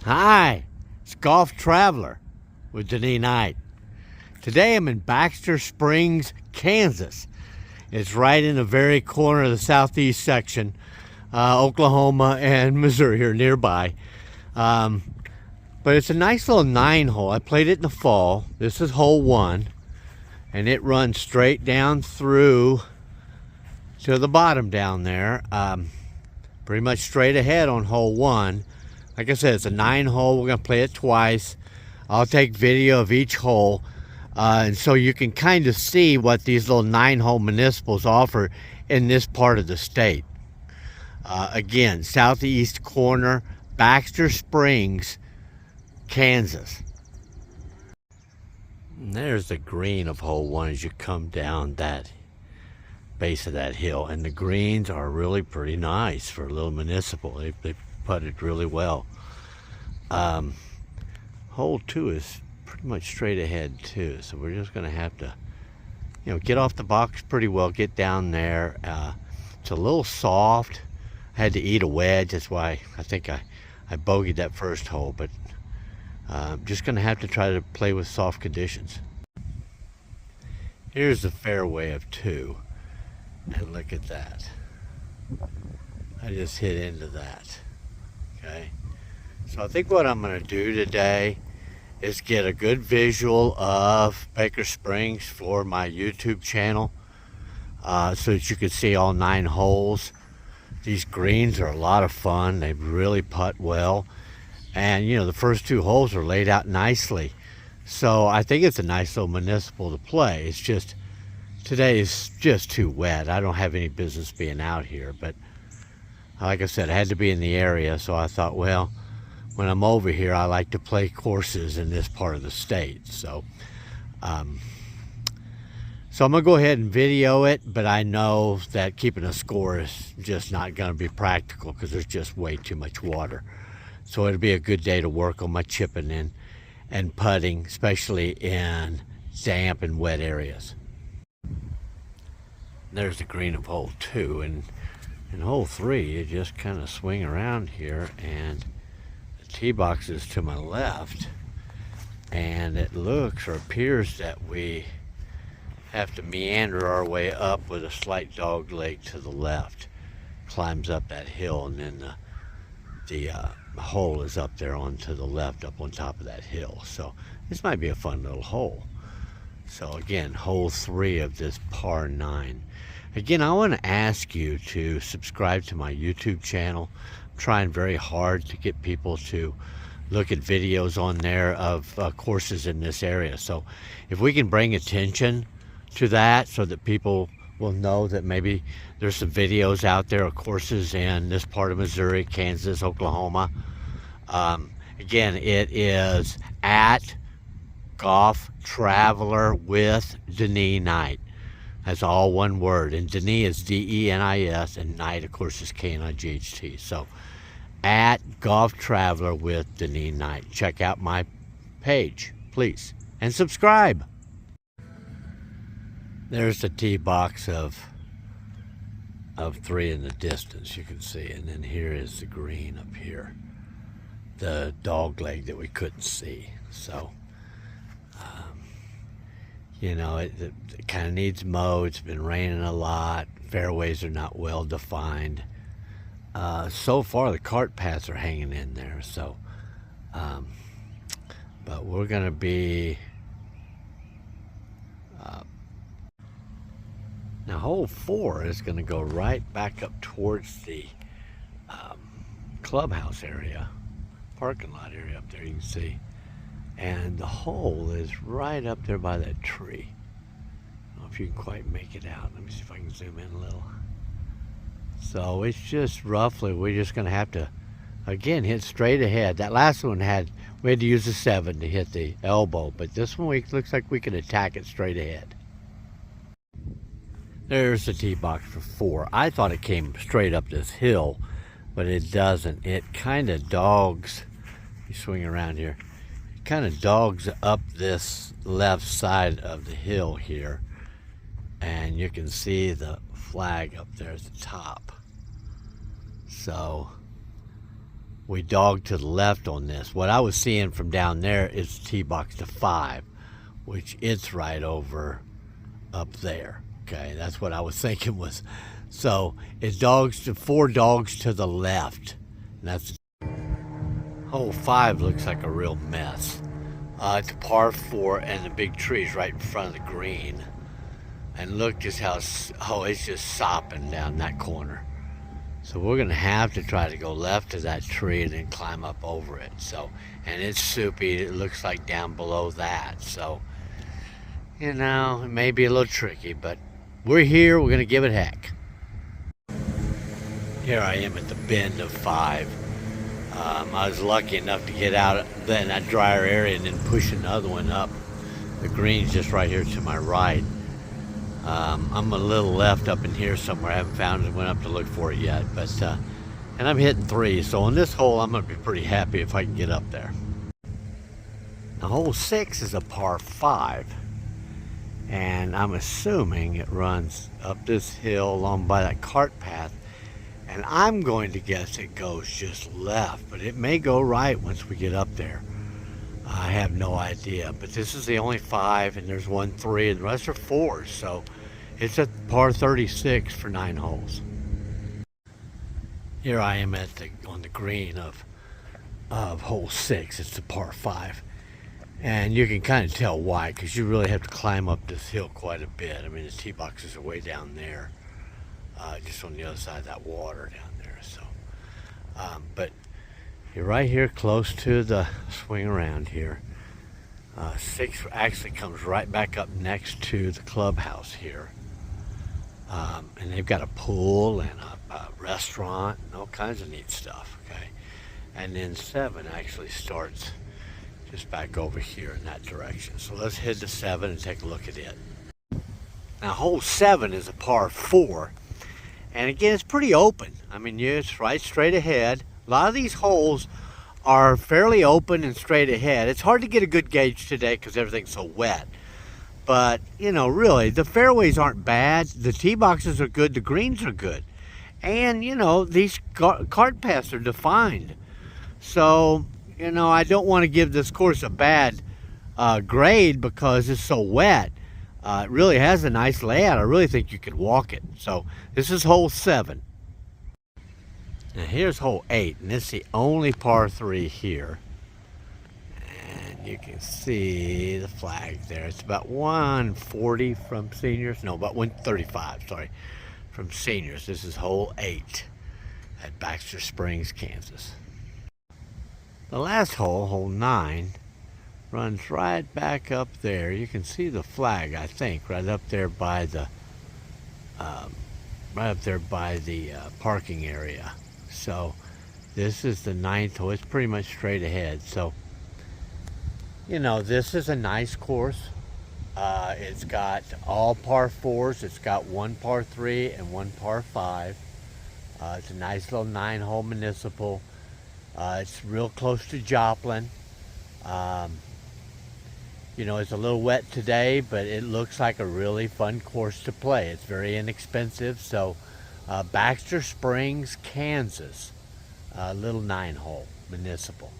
Hi, it's Golf Traveler with Denis Knight. Today I'm in Baxter Springs, Kansas. It's right in the very corner of the southeast section, Oklahoma and Missouri here nearby. But it's a nice little 9-hole. I played it in the fall. This is hole 1, and it runs straight down through to the bottom down there. Pretty much straight ahead on hole 1. Like I said, it's a 9-hole. We're going to play it twice. I'll take video of each hole, and so you can kind of see what these little 9-hole municipals offer in this part of the state. Again, southeast corner, Baxter Springs, Kansas. And there's the green of hole 1 as you come down that base of that hill. And the greens are really pretty nice for a little municipal. They putted really well. Hole 2 is pretty much straight ahead too, so we're just going to have to, get off the box pretty well, get down there. It's a little soft. I had to eat a wedge. That's why I think I bogeyed that first hole, but I'm just going to have to try to play with soft conditions. Here's the fairway of 2, and look at that. I just hit into that. Okay, so I think what I'm going to do today is get a good visual of Baxter Springs for my YouTube channel, so that you can see all 9 holes. These greens are a lot of fun. They really putt well, and the first 2 holes are laid out nicely, so I think it's a nice little municipal to play. It's just today is just too wet. I don't have any business being out here, but like I said, I had to be in the area, so I thought, well, when I'm over here, I like to play courses in this part of the state. So I'm going to go ahead and video it, but I know that keeping a score is just not going to be practical because there's just way too much water. So it'll be a good day to work on my chipping in and putting, especially in damp and wet areas. There's the green of hole 2, and in hole 3, you just kind of swing around here, and the tee box is to my left, and it looks or appears that we have to meander our way up with a slight dog leg to the left. Climbs up that hill, and then the hole is up there on to the left, up on top of that hill. So this might be a fun little hole. So again, hole 3 of this par 9. Again, I want to ask you to subscribe to my YouTube channel. I'm trying very hard to get people to look at videos on there of courses in this area. So if we can bring attention to that so that people will know that maybe there's some videos out there of courses in this part of Missouri, Kansas, Oklahoma. Again, it is at Golf Traveler with Denis Knight. That's all one word, and Denis is D-E-N-I-S, and Knight, of course, is K-N-I-G-H-T. So, at Golf Traveler with Denis Knight. Check out my page, please, and subscribe. There's the tee box of 3 in the distance, you can see, and then here is the green up here, the dog leg that we couldn't see. So, it kind of needs mow. It's been raining a lot. Fairways are not well defined. So far, the cart paths are hanging in there. So, but we're going to be... now, hole 4 is going to go right back up towards the clubhouse area, parking lot area up there, you can see. And the hole is right up there by that tree. I don't know if you can quite make it out. Let me see if I can zoom in a little. So it's just roughly, we're just going to have to, again, hit straight ahead. That last one we had to use a 7 to hit the elbow, but this one looks like we can attack it straight ahead. There's the tee box for 4. I thought it came straight up this hill, but it doesn't. It kind of dogs, you swing around here, kind of dogs up this left side of the hill here, and you can see the flag up there at the top. So we dog to the left on this. What I was seeing from down there is tee box to 5, which it's right over up there. Okay, that's what I was thinking was. So it's 4 dogs to the left. And that's hole 5 looks like a real mess. It's a par 4 and the big tree's right in front of the green. And look just how, it's just sopping down that corner. So we're gonna have to try to go left of that tree and then climb up over it. So, and it's soupy, it looks like down below that. So, you know, it may be a little tricky, but we're here, we're gonna give it heck. Here I am at the bend of 5. I was lucky enough to get out in that drier area and then push another one up. The green's just right here to my right. I'm a little left up in here somewhere. I haven't found it, went up to look for it yet. But and I'm hitting 3, so on this hole I'm gonna be pretty happy if I can get up there. Now hole 6 is a par 5. And I'm assuming it runs up this hill along by that cart path. And I'm going to guess it goes just left, but it may go right once we get up there. I have no idea, but this is the only 5, and there's 1 3, and the rest are 4s, so it's a par 36 for 9 holes. Here I am on the green of hole 6. It's a par 5, and you can kind of tell why, because you really have to climb up this hill quite a bit. I mean, the tee boxes are way down there, just on the other side of that water down there. So, but you're right here close to the swing around here. 6 actually comes right back up next to the clubhouse here. And they've got a pool and a restaurant and all kinds of neat stuff, okay? And then 7 actually starts just back over here in that direction. So let's head to 7 and take a look at it. Now hole 7 is a par 4. And again, it's pretty open. I mean, it's right straight ahead. A lot of these holes are fairly open and straight ahead. It's hard to get a good gauge today because everything's so wet. But, you know, really, the fairways aren't bad. The tee boxes are good. The greens are good. And, you know, these cart paths are defined. So, you know, I don't want to give this course a bad grade because it's so wet. It really has a nice layout. I really think you could walk it. So, this is hole 7. Now here's hole 8, and it's the only par 3 here. And you can see the flag there. It's about 140 from seniors. No, about 135, sorry, from seniors. This is hole 8 at Baxter Springs, Kansas. The last hole, hole 9, runs right back up there. You can see the flag, I think, right up there by the parking area. So this is the 9th hole. It's pretty much straight ahead. So, you know, this is a nice course. It's got all par 4s. It's got 1 par 3 and 1 par 5. It's a nice little 9-hole municipal. It's real close to Joplin. You know, it's a little wet today, but it looks like a really fun course to play. It's very inexpensive. So Baxter Springs, Kansas, little 9-hole municipal.